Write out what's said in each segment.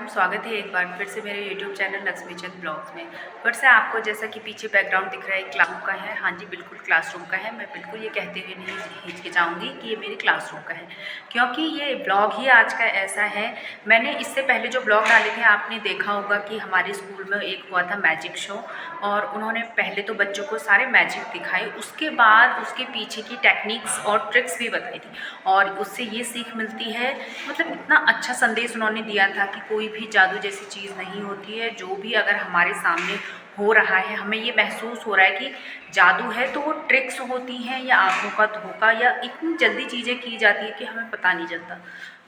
स्वागत है एक बार फिर से मेरे YouTube चैनल लक्ष्मी चंद ब्लॉग्स में। फिर से आपको जैसा कि पीछे बैकग्राउंड दिख रहा है क्लासरूम का है। हाँ जी, बिल्कुल क्लासरूम का है। मैं बिल्कुल ये कहते हुए नहीं हिचकिचाऊँगी कि ये मेरे क्लासरूम का है, क्योंकि ये ब्लॉग ही आज का ऐसा है। मैंने इससे पहले जो ब्लॉग डाले थे आपने देखा होगा कि हमारे स्कूल में एक हुआ था मैजिक शो, और उन्होंने पहले तो बच्चों को सारे मैजिक दिखाए, उसके बाद उसके पीछे की टेक्निक्स और ट्रिक्स भी बताई थी, और उससे ये सीख मिलती है। मतलब इतना अच्छा संदेश उन्होंने दिया था कि कोई भी जादू जैसी चीज़ नहीं होती है। जो भी अगर हमारे सामने हो रहा है, हमें ये महसूस हो रहा है कि जादू है, तो वो ट्रिक्स होती हैं या आँखों का धोखा, या इतनी जल्दी चीज़ें की जाती है कि हमें पता नहीं चलता।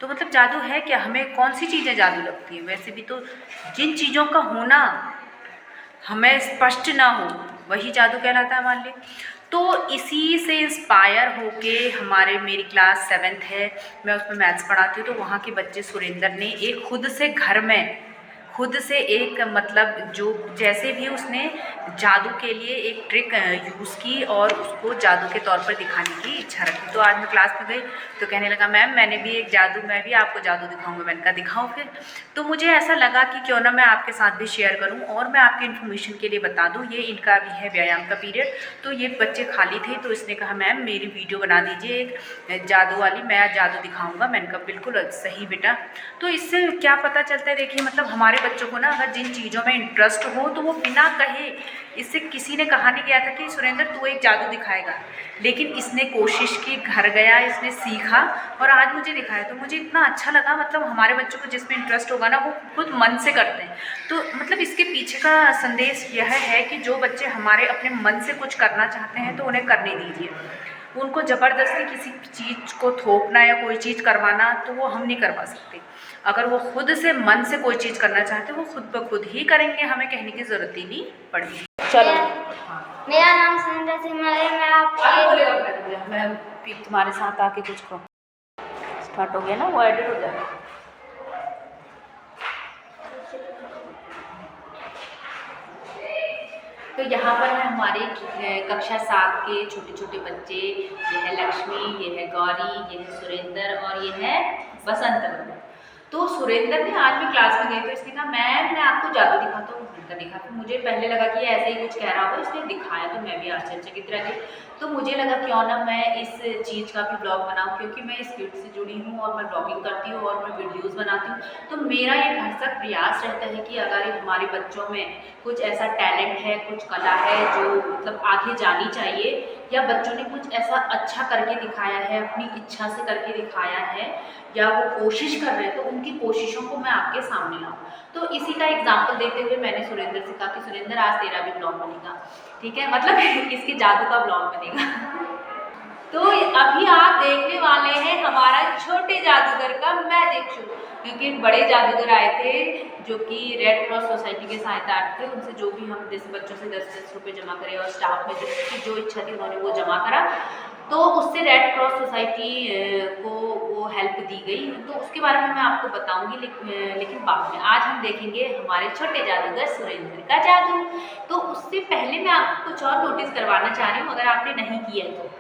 तो मतलब जादू है क्या, हमें कौन सी चीज़ें जादू लगती हैं? वैसे भी तो जिन चीज़ों का होना हमें स्पष्ट ना हो वही जादू कहलाता है हमारे लिए। तो इसी से इंस्पायर होके मेरी क्लास 7th है, मैं उसमें मैथ्स पढ़ाती हूँ। तो वहाँ के बच्चे सुरेंद्र ने एक खुद से एक मतलब जो जैसे भी उसने जादू के लिए एक ट्रिक यूज़ की और उसको जादू के तौर पर दिखाने की इच्छा रखी। तो आज मैं क्लास में गई तो कहने लगा, मैम मैं भी आपको जादू दिखाऊंगा। मैंने कहा दिखाओ फिर। तो मुझे ऐसा लगा कि क्यों ना मैं आपके साथ भी शेयर करूं, और मैं आपकी इन्फॉर्मेशन के लिए बता दूं, ये इनका भी है व्यायाम का पीरियड। तो ये बच्चे खाली थे, तो इसने कहा मैम मेरी वीडियो बना दीजिए एक जादू वाली, मैं आज जादू दिखाऊंगा। मैंने कहा बिल्कुल सही बेटा। तो इससे क्या पता चलता है, देखिए मतलब हमारे बच्चों को ना अगर जिन चीज़ों में इंटरेस्ट हो तो वो बिना कहे, इससे किसी ने कहा नहीं गया था कि सुरेंद्र तू एक जादू दिखाएगा, लेकिन इसने कोशिश की, घर गया, इसने सीखा और आज मुझे दिखाया। तो मुझे इतना अच्छा लगा, मतलब हमारे बच्चों को जिसमें इंटरेस्ट होगा ना वो खुद मन से करते हैं। तो मतलब इसके पीछे का संदेश यह है कि जो बच्चे हमारे अपने मन से कुछ करना चाहते हैं तो उन्हें करने दीजिए। उनको ज़बरदस्ती किसी चीज़ को थोपना या कोई चीज़ करवाना तो वो हम नहीं करवा सकते। अगर वो खुद से मन से कोई चीज़ करना चाहते वो खुद ब खुद ही करेंगे, हमें कहने की ज़रूरत ही नहीं पड़ेगी। चलो, मेरा नाम सुरेंद्र सिंह है। मैं तुम्हारे साथ आके कुछ स्टार्ट हो गया ना, वो एडिट हो जाएगा। तो यहाँ पर है हमारे कक्षा 7 के छोटे छोटे बच्चे। ये है लक्ष्मी, ये है गौरी, ये है सुरेंद्र और ये है बसंत। तो सुरेंद्र ने आज मैं क्लास में गई तो इसने कहा मैम मैं आपको जादू दिखाता हूँ। दिखा, तो मुझे पहले लगा कि ऐसे ही कुछ कह रहा होगा, इसने दिखाया तो मैं भी आश्चर्यचकित रह गई। तो मुझे लगा क्यों ना मैं इस चीज़ का भी ब्लॉग बनाऊँ, क्योंकि मैं इस फील्ड से जुड़ी हूँ और मैं ब्लॉगिंग करती हूँ और मैं वीडियोज़ बनाती हूँ। तो मेरा ये भरसक प्रयास रहता है कि अगर हमारे बच्चों में कुछ ऐसा टैलेंट है, कुछ कला है जो मतलब आगे जानी चाहिए, या बच्चों ने कुछ ऐसा अच्छा करके दिखाया है, अपनी इच्छा से करके दिखाया है, या वो कोशिश कर रहे हैं, तो उनकी कोशिशों को मैं आपके सामने लाऊं। तो इसी का एग्जाम्पल देते हुए मैंने सुरेंद्र से कहा कि सुरेंद्र आज तेरा भी ब्लॉग बनेगा, ठीक है, मतलब इसके जादू का ब्लॉग बनेगा। तो अभी आप देखने वाले हैं हमारा छोटे जादूगर का मैजिक शो, क्योंकि बड़े जादूगर आए थे जो कि रेड क्रॉस सोसाइटी के सहायतार्थ थे। उनसे जो भी हम जैसे बच्चों से 10-10 रुपये जमा करे और स्टाफ में जो इच्छा थी उन्होंने वो जमा करा, तो उससे रेड क्रॉस सोसाइटी को वो हेल्प दी गई। तो उसके बारे में मैं आपको बताऊंगी, लेकिन बाद में। आज हम देखेंगे हमारे छोटे जादूगर सुरेंद्र का जादू। तो उससे पहले मैं आपको कुछ और नोटिस करवाना चाह रही हूँ, अगर आपने नहीं किया तो।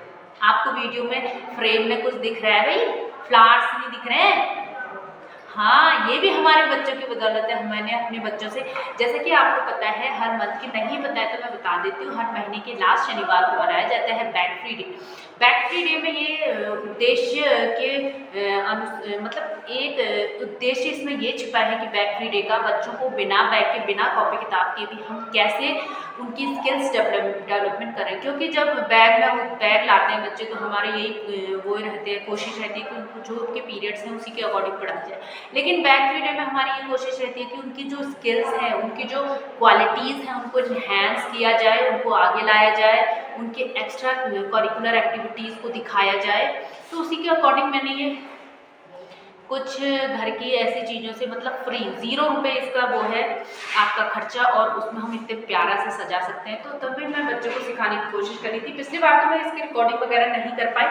आपको वीडियो में फ्रेम में कुछ दिख रहा है भाई, फ्लावर्स नहीं दिख रहे हैं? हाँ, ये भी हमारे बच्चों की बदौलत है। मैंने अपने बच्चों से, जैसे कि आपको पता है हर मंथ की, नहीं पता है तो मैं बता देती हूँ, हर महीने के लास्ट शनिवार को मनाया जाता है bag free day. Bag free day में ये उद्देश्य के मतलब एक उद्देश्य इसमें ये छिपा है कि बैग फ्री डे का बच्चों को बिना बैग के, बिना कॉपी किताब के भी हम कैसे उनकी स्किल्स डेवलपमेंट करें। क्योंकि जब बैग लाते हैं बच्चे तो हमारे यही वो रहते हैं, कोशिश रहती है कि उनको जो उनके पीरियड्स हैं उसी के अकॉर्डिंग पढ़ाया जाए। लेकिन बैग फ्री डे में हमारी ये कोशिश रहती है कि उनकी जो स्किल्स हैं, उनकी जो क्वालिटीज़ हैं, उनको इन्हेंस किया जाए, उनको आगे लाया जाए, उनके एक्स्ट्रा करिकुलर एक्टिविटीज़ को दिखाया जाए। तो उसी के अकॉर्डिंग मैंने ये कुछ घर की ऐसी चीज़ों से, मतलब फ्री 0 रुपये इसका वो है आपका खर्चा, और उसमें हम इतने प्यारा से सजा सकते हैं। तो तब भी मैं बच्चों को सिखाने की कोशिश करी थी। पिछली बार तो मैं इसकी रिकॉर्डिंग वगैरह नहीं कर पाई,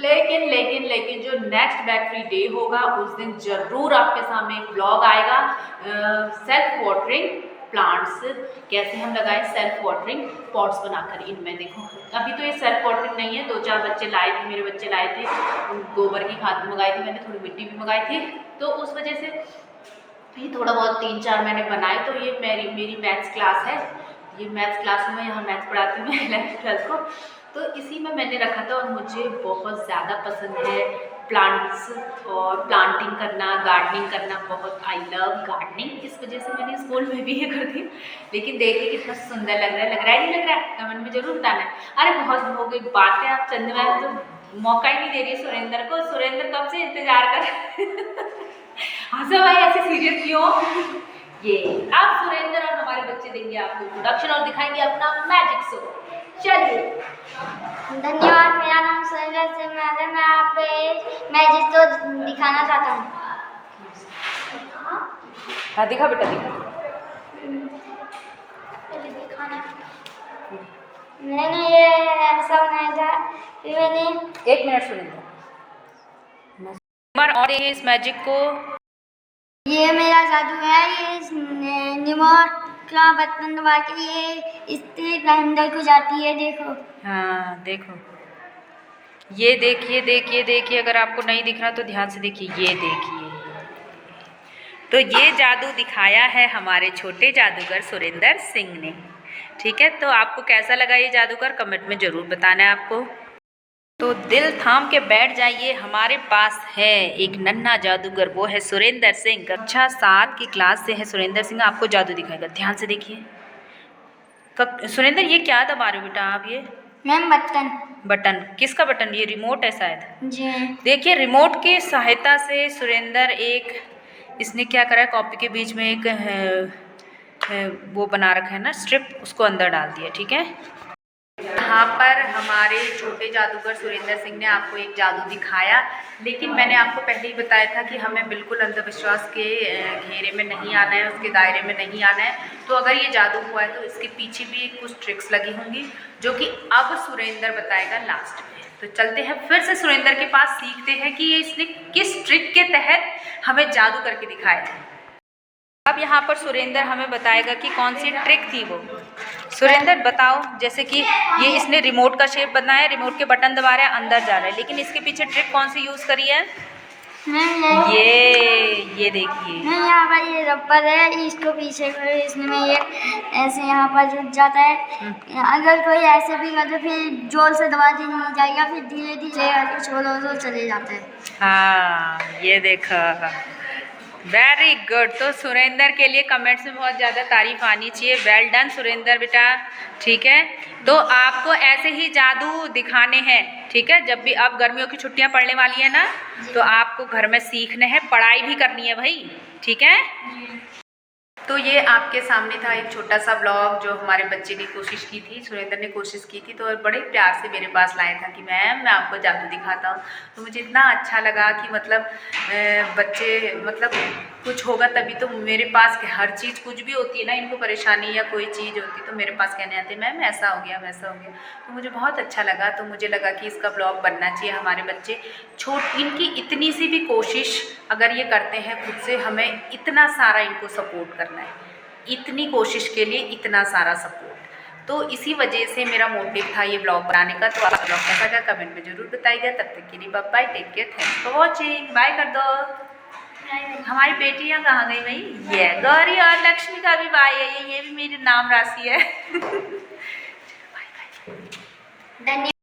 लेकिन जो नेक्स्ट बैग फ्री डे होगा उस दिन ज़रूर आपके सामने एक ब्लॉग आएगा। सेल्फ वाटरिंग प्लांट्स कैसे हम लगाएं, सेल्फ वाटरिंग पॉट्स बनाकर। इनमें देखो अभी तो ये सेल्फ वाटरिंग नहीं है, 2-4 बच्चे लाए थे, मेरे बच्चे लाए थे, गोबर की खाद मंगाई थी मैंने, थोड़ी मिट्टी भी मंगाई थी। तो उस वजह से ये थोड़ा बहुत 3-4 मैंने बनाए। तो ये मेरी मैथ्स क्लास है, ये मैथ्स क्लास में यहाँ मैथ्स पढ़ाती हूँ मैं 11th-12th को। तो इसी में मैंने रखा था और मुझे बहुत ज़्यादा पसंद है प्लांट्स और प्लांटिंग करना, गार्डनिंग करना बहुत। आई लव गार्डनिंग, इस वजह से मैंने स्कूल में भी ये कर दी। लेकिन देखिए कितना सुंदर लग रहा है नहीं लग रहा है? कमेंट में ज़रूर बताना। अरे बहुत हो गई बातें, आप चंद मैम तो मौका ही नहीं दे रही सुरेंद्र को। सुरेंद्र कब से इंतजार कर हंसो भाई, ऐसे सीरियस क्यों? ये अब सुरेंद्र और हमारे बच्चे देंगे आपको इंट्रोडक्शन और दिखाएंगे अपना मैजिक शो। चलिए। धन्यवाद। मेरा नाम सुरेंद्र सिंह है। मैं आप मैजिक शो दिखाना चाहता हूँ। हाँ दिखा बेटा दिखा। मैंने ये ऐसा बनाया था कि मैंने 1 मिनट सुरेंद्र और देखिए इस मैजिक को। ये मेरा जादू है। ये निमोर का बटन दबा के ये इसके अंदर को जाती है। देखो। हाँ देखो, ये देखिए, अगर आपको नहीं दिख रहा तो ध्यान से देखिए, ये देखिए। तो ये जादू दिखाया है हमारे छोटे जादूगर सुरेंद्र सिंह ने। ठीक है, तो आपको कैसा लगा ये जादूगर कमेंट में ज़रूर बताना है आपको। तो दिल थाम के बैठ जाइए, हमारे पास है एक नन्हा जादूगर, वो है सुरेंद्र सिंह। कक्षा 7 की क्लास से है सुरेंद्र सिंह, आपको जादू दिखाएगा। ध्यान से देखिए। सुरेंद्र ये क्या दबा रहे हो बेटा आप? ये मैम बटन किसका बटन? ये रिमोट है शायद। जी। देखिए रिमोट की सहायता से सुरेंद्र इसने क्या करा है, कॉपी के बीच में एक वो बना रखा है ना स्ट्रिप, उसको अंदर डाल दिया। ठीक है, यहाँ पर हमारे छोटे जादूगर सुरेंद्र सिंह ने आपको एक जादू दिखाया। लेकिन मैंने आपको पहले ही बताया था कि हमें बिल्कुल अंधविश्वास के घेरे में नहीं आना है, उसके दायरे में नहीं आना है। तो अगर ये जादू हुआ है तो इसके पीछे भी कुछ ट्रिक्स लगी होंगी, जो कि अब सुरेंद्र बताएगा लास्ट में। तो चलते हैं फिर से सुरेंद्र के पास, सीखते हैं कि ये इसने किस ट्रिक के तहत हमें जादू करके दिखाया है। अब यहाँ पर सुरेंद्र हमें बताएगा कि कौन सी ट्रिक थी वो। सुरेंद्र बताओ। जैसे कि ये इसने रिमोट का शेप बनाया, रिमोट के बटन दबा रहा है, अंदर जा रहा है, लेकिन इसके पीछे ट्रिक कौन सी यूज़ करी है? ये देखिए। मैं यहाँ पर ये रबर है, इसको पीछे करो, इसमें ये ऐसे यहाँ पर जुट जाता है। अगर कोई ऐसे भी कर तो फिर जोर से दबा दी नहीं जाएगा, फिर धीरे धीरे करके छोड़ो तो चले जाता है। हाँ ये देखो, वेरी गुड। तो सुरेंद्र के लिए कमेंट्स में बहुत ज़्यादा तारीफ आनी चाहिए। वेल डन सुरेंद्र बेटा। ठीक है, तो आपको ऐसे ही जादू दिखाने हैं। ठीक है, जब भी अब गर्मियों की छुट्टियां पड़ने वाली है ना, तो आपको घर में सीखने हैं, पढ़ाई भी करनी है भाई। ठीक है, तो ये आपके सामने था एक छोटा सा ब्लॉग जो हमारे बच्चे ने कोशिश की थी, सुरेंद्र ने कोशिश की थी। तो बड़े प्यार से मेरे पास लाया था कि मैम मैं आपको जादू दिखाता हूँ। तो मुझे इतना अच्छा लगा कि मतलब बच्चे मतलब कुछ होगा तभी तो मेरे पास, हर चीज़ कुछ भी होती है ना, इनको परेशानी या कोई चीज़ होती तो मेरे पास कहने आते मैम ऐसा हो गया वैसा हो गया। तो मुझे बहुत अच्छा लगा। तो मुझे लगा कि इसका ब्लॉग बनना चाहिए। हमारे बच्चे इनकी इतनी सी भी कोशिश अगर ये करते हैं खुद से, हमें इतना सारा इनको सपोर्ट करना है, इतनी कोशिश के लिए इतना सारा सपोर्ट। तो इसी वजह से मेरा मोटिव था ये ब्लॉग बनाने का। तो आप ब्लॉग कैसा लगा कमेंट में ज़रूर बताइएगा। तब तक के लिए bye bye, take care, thanks for watching, bye कर दो। हमारी बेटियां कहाँ गई भाई? ये गौरी और लक्ष्मी का भी बाय है, ये भी मेरी नाम राशि है। Bye bye. धन्यवाद।